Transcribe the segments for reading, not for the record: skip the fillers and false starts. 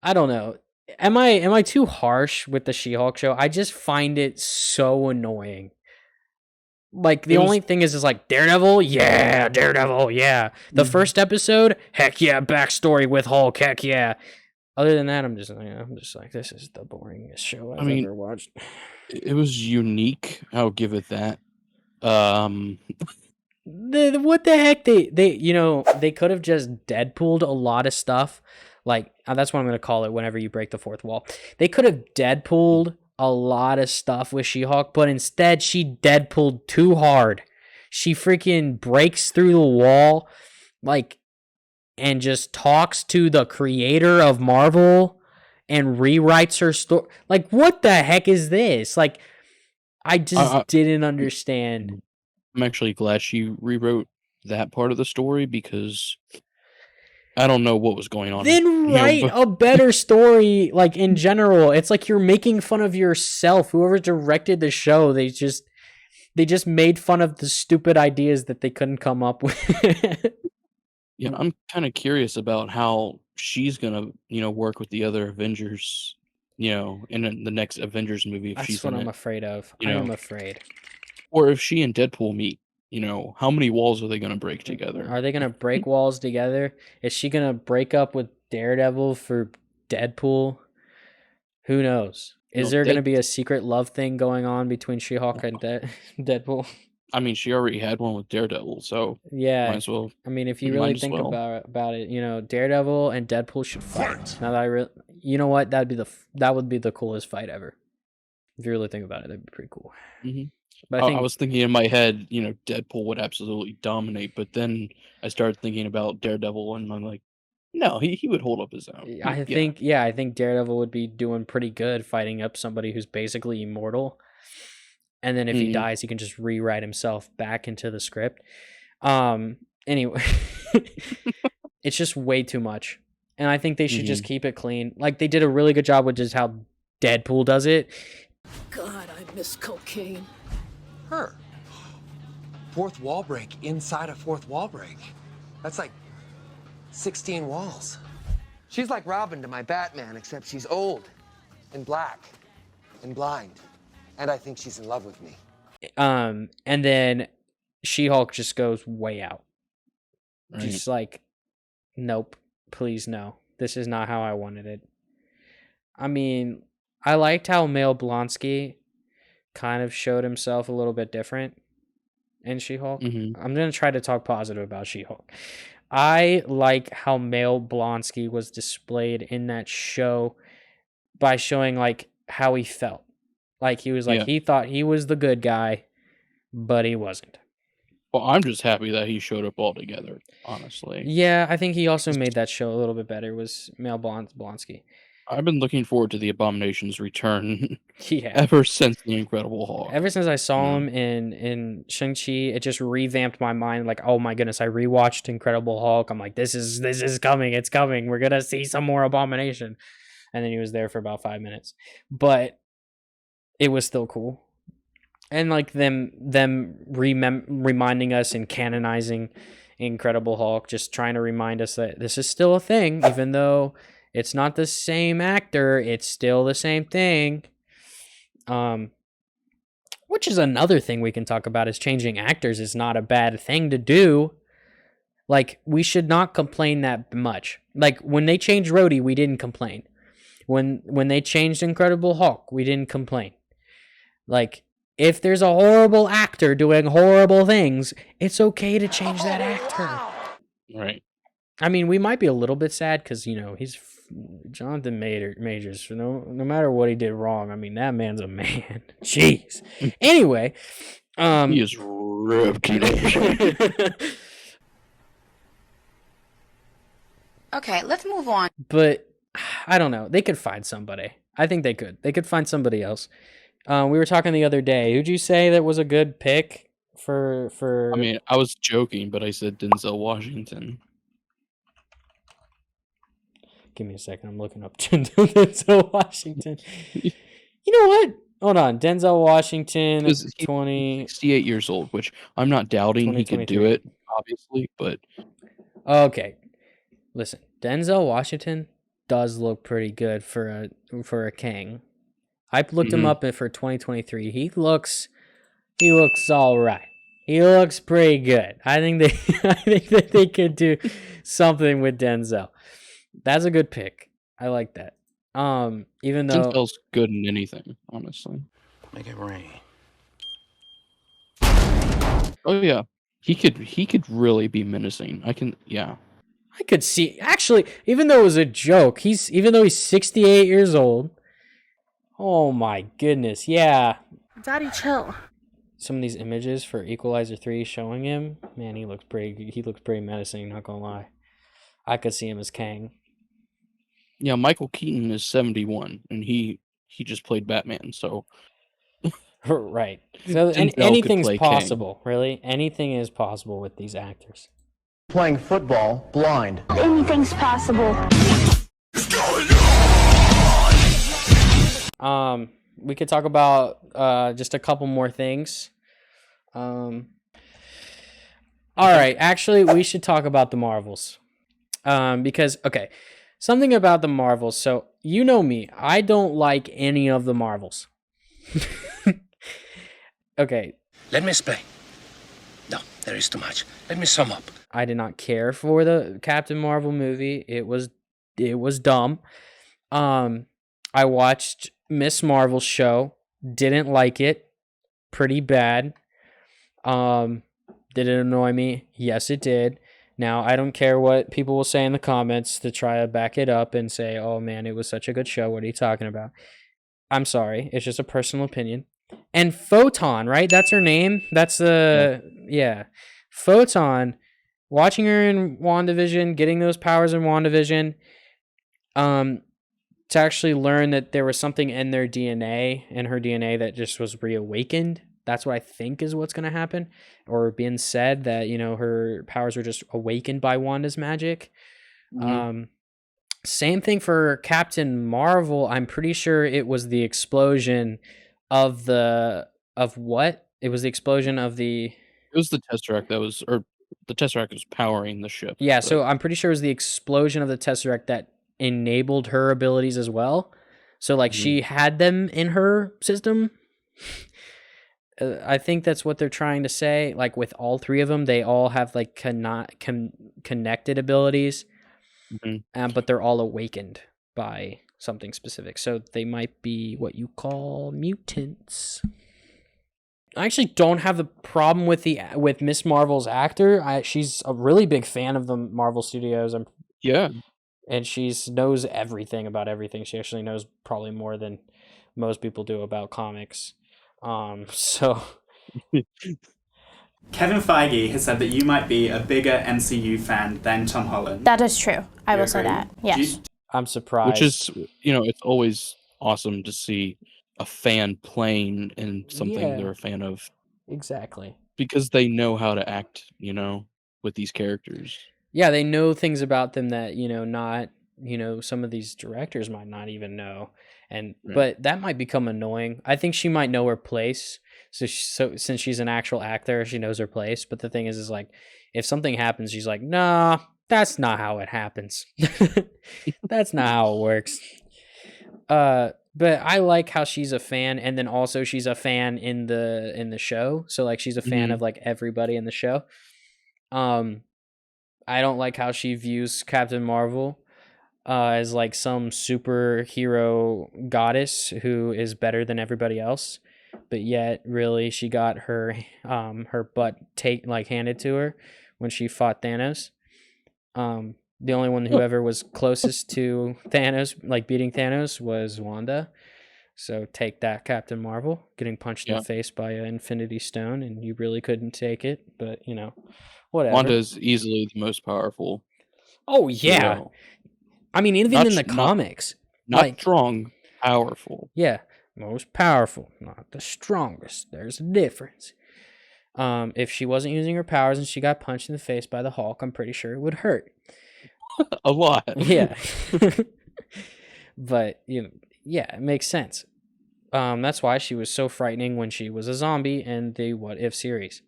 I don't know. Am I too harsh with the She-Hulk show? I just find it so annoying. Like the It was only thing is like Daredevil, yeah, Daredevil, yeah. The first episode, heck yeah, backstory with Hulk, heck yeah. Other than that, I'm just like, this is the boringest show I I've mean, ever watched. it was unique. I'll give it that. Um, What the heck? They could have just Deadpooled a lot of stuff. Like that's what I'm gonna call it. Whenever you break the fourth wall, they could have Deadpooled a lot of stuff with She-Hulk, but instead she Deadpooled too hard. She freaking breaks through the wall, like, and just talks to the creator of Marvel and rewrites her story. Like, what the heck is this? Like, I I, just didn't understand. I'm actually glad she rewrote that part of the story because I don't know what was going on. Then You know, write but a better story, like in general. It's like you're making fun of yourself. Whoever directed the show, they just made fun of the stupid ideas that they couldn't come up with. yeah, I'm kind of curious about how she's gonna, work with the other Avengers, in the next Avengers movie if That's she's what in I'm it, afraid of. you I know, am afraid. or if she and Deadpool meet. How many walls are they gonna break together? Are they gonna break walls together? Is she gonna break up with Daredevil for Deadpool? Who knows? Is there gonna Dead. be a secret love thing going on between She-Hulk and Deadpool? I mean, she already had one with Daredevil, so might Yeah, as well. I mean, if you really Might as think well. about it, Daredevil and Deadpool should fight. Now that you know what, that would be the coolest fight ever. If you really think about it, that'd be pretty cool. hmm But I I think was thinking in my head, Deadpool would absolutely dominate, but then I started thinking about Daredevil, and I'm like, no, he would hold up his own. Yeah. I think Daredevil would be doing pretty good fighting up somebody who's basically immortal. And then if he Mhm. dies, he can just rewrite himself back into the script. Anyway, it's just way too much. And I think they should just Mhm. keep it clean. Like they did a really good job with just how Deadpool does it. God, I miss cocaine. Her. Fourth wall break inside a fourth wall break. That's like 16 walls. She's like Robin to my Batman, except she's old and black and blind. And I think she's in love with me. And then She-Hulk just goes way out. Right. Just like, nope, please no. This is not how I wanted it. I mean, I liked how Mel Blonsky kind of showed himself a little bit different in She-Hulk. Mhm. I'm going to try to talk positive about She-Hulk. I like how Mel Blonsky was displayed in that show by showing like how he felt. Like he was like Yeah. he thought he was the good guy, but he wasn't. Well, I'm just happy that he showed up altogether, honestly. Yeah, I think he also made that show a little bit better. Was Mel Blonsky? I've been looking forward to the Abomination's return Yeah. ever since the Incredible Hulk. Ever since I saw Yeah. him in Shang-Chi, it just revamped my mind. Like, oh my goodness, I rewatched Incredible Hulk. I'm like, this is coming. It's coming. We're gonna see some more Abomination. And then he was there for about 5 minutes, but it was still cool. And like them reminding us and canonizing Incredible Hulk, just trying to remind us that this is still a thing, even though it's not the same actor. It's still the same thing. Which is another thing we can talk about is changing actors is not a bad thing to do. Like, we should not complain that much. Like, when they changed Rhodey, we didn't complain. When they changed Incredible Hulk, we didn't complain. Like, if there's a horrible actor doing horrible things, it's okay to change that actor. Right. I mean, we might be a little bit sad because, he's Jonathan Majors. No matter what he did wrong, I mean, that man's a man. Jeez. Anyway. He is ripped. Okay, let's move on. But I don't know. They could find somebody. I think they could. They could find somebody else. We were talking the other day. Who'd you say that was a good pick for? I mean, I was joking, but I said Denzel Washington. Give me a second. I'm looking up Denzel Washington. You know what? Hold on. Denzel Washington is 68 years old, which I'm not doubting he could do it, obviously, but okay. Listen, Denzel Washington does look pretty good for a king. I looked him up for 2023. He looks all right. He looks pretty good. I think that they could do something with Denzel. That's a good pick. I like that. Even though Denzel's good in anything, honestly. Make it rain. Oh yeah, he could really be menacing. I could see, actually, even though it was a joke, even though he's 68 years old. Oh my goodness, yeah. Daddy, chill. Some of these images for Equalizer 3 showing him, man, he looks pretty menacing, not gonna lie. I could see him as Kang. Yeah, Michael Keaton is 71, and he just played Batman, so Right. So anything's possible, really. Anything is possible with these actors. Playing football blind. Anything's possible. We could talk about just a couple more things. All right, actually, we should talk about the Marvels. Because okay, something about the Marvels. So you know me, I don't like any of the Marvels. Okay. Let me explain. No, there is too much. Let me sum up. I did not care for the Captain Marvel movie. It was dumb. I watched Miss Marvel's show. Didn't like it. Pretty bad. Did it annoy me? Yes, it did. Now, I don't care what people will say in the comments to try to back it up and say, oh man, it was such a good show. What are you talking about? I'm sorry. It's just a personal opinion. And Photon, right? That's her name. That's yeah. Photon, watching her in WandaVision, getting those powers in WandaVision, to actually learn that there was something in their DNA, in her DNA, that just was reawakened. That's what I think is what's going to happen, or being said that, you know, her powers were just awakened by Wanda's magic. Same thing for Captain Marvel. I'm pretty sure it was the explosion of what? It was the explosion of the... It was the Tesseract the Tesseract was powering the ship. Yeah, so I'm pretty sure it was the explosion of the Tesseract that enabled her abilities as well. So, like, she had them in her system. I think that's what they're trying to say. Like, with all three of them, they all have, like, connected abilities. But they're all awakened by something specific. So they might be what you call mutants. I actually don't have a problem with Miss Marvel's actor. She's a really big fan of the Marvel Studios. Yeah. And she knows everything about everything. She actually knows probably more than most people do about comics. So Kevin Feige has said that you might be a bigger MCU fan than Tom Holland. That is true. I You will say agree? that. Yes. I'm surprised. Which is, you know, it's always awesome to see a fan playing in something they're a fan of. Exactly. Because they know how to act, you know, with these characters. Yeah, they know things about them that, you know, not, you know, some of these directors might not even know. But that might become annoying. I think she might know her place. So since she's an actual actor, she knows her place. But the thing is like, if something happens, she's like, nah, that's not how it happens. That's not how it works. But I like how she's a fan, and then also she's a fan in the show. So like she's a fan of like everybody in the show. I don't like how she views Captain Marvel as like some superhero goddess who is better than everybody else, but yet really she got her butt handed to her when she fought Thanos. The only one who ever was closest to Thanos, like beating Thanos, was Wanda. So take that, Captain Marvel, getting punched in the face by an Infinity Stone, and you really couldn't take it, but you know, whatever. Wanda is easily the most powerful. Oh yeah, hero. I mean, even in the comics, not strong, powerful. Yeah, most powerful, not the strongest. There's a difference. If she wasn't using her powers and she got punched in the face by the Hulk, I'm pretty sure it would hurt. A lot. Yeah. But, you know, yeah, it makes sense. That's why she was so frightening when she was a zombie in the What If series.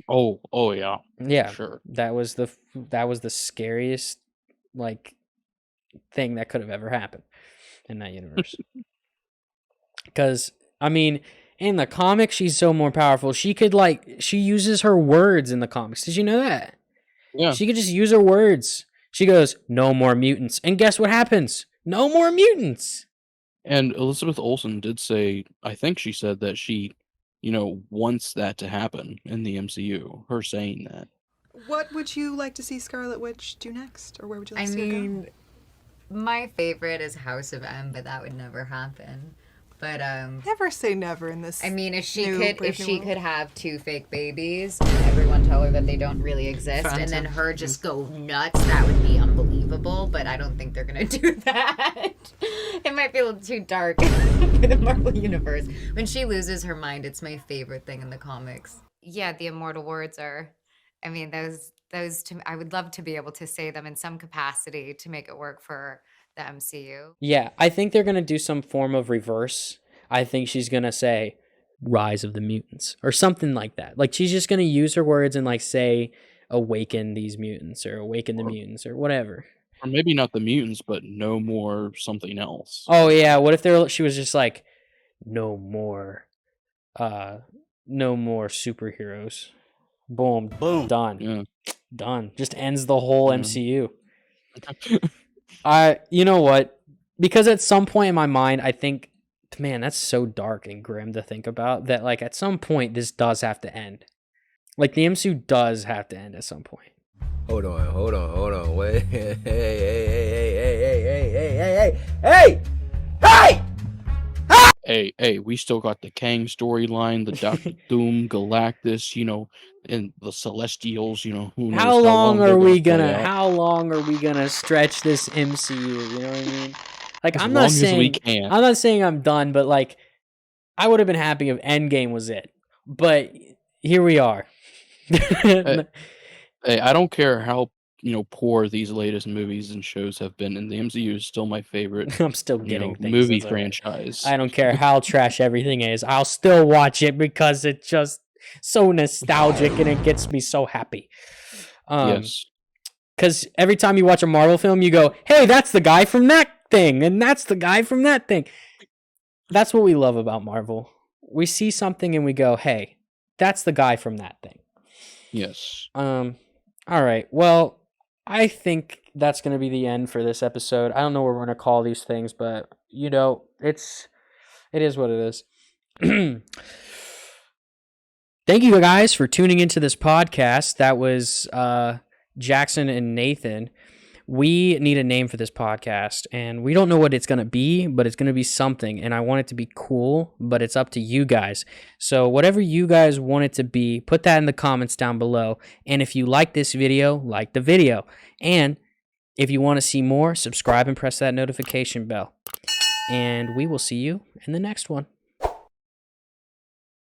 Oh yeah. Yeah. Sure. That was the scariest, like, thing that could have ever happened in that universe. Because, I mean, in the comics, she's so more powerful. She uses her words in the comics. Did you know that? Yeah. She could just use her words. She goes, no more mutants. And guess what happens? No more mutants. And Elizabeth Olsen did say, I think she said that she, wants that to happen in the MCU. Her saying that. What would you like to see Scarlet Witch do next? Or where would you like to see her go? My favorite is House of M, but that would never happen. But never say never in this. I mean, if she could have 2 fake babies, and everyone tell her that they don't really exist, and then her just go nuts, that would be unbelievable. But I don't think they're gonna do that. It might be a little too dark for the Marvel universe. When she loses her mind, it's my favorite thing in the comics. Yeah, the immortal words are. I mean, those. I would love to be able to say them in some capacity to make it work for the MCU. Yeah, I think they're going to do some form of reverse. I think she's going to say Rise of the Mutants or something like that. Like, she's just going to use her words and, like, say awaken these mutants or awaken the mutants or whatever. Or maybe not the mutants, but no more something else. Oh, yeah. What if she was just like, no more superheroes. Boom. Done. Yeah. Done. Just ends the whole MCU. You know what? Because at some point in my mind, I think, man, that's so dark and grim to think about that, like, at some point, this does have to end. Like, the MCU does have to end at some point. Hold on. Wait. Hey, we still got the Kang storyline, the Doctor Doom, Galactus, and the Celestials, who knows How long are we they're gonna stretch this MCU? You know what I mean? Like, As I'm long not as saying we can. I'm not saying I'm done, but like, I would have been happy if Endgame was it. But here we are. Hey, I don't care how poor these latest movies and shows have been, and the MCU is still my favorite. I'm still getting things movie as a- franchise. I don't care how trash everything is. I'll still watch it because it's just so nostalgic and it gets me so happy. Yes. Because every time you watch a Marvel film, you go, hey, that's the guy from that thing, and that's the guy from that thing. That's what we love about Marvel. We see something and we go, hey, that's the guy from that thing. Yes. All right. Well, I think that's going to be the end for this episode. I don't know what we're going to call these things, but it is what it is. Thank you guys for tuning into this podcast. That was Jackson and Nathan. We need a name for this podcast, and we don't know what it's going to be, but it's going to be something, and I want it to be cool, but it's up to you guys. So whatever you guys want it to be, put that in the comments down below, and if you like this video, like the video, and if you want to see more, subscribe and press that notification bell, and we will see you in the next one.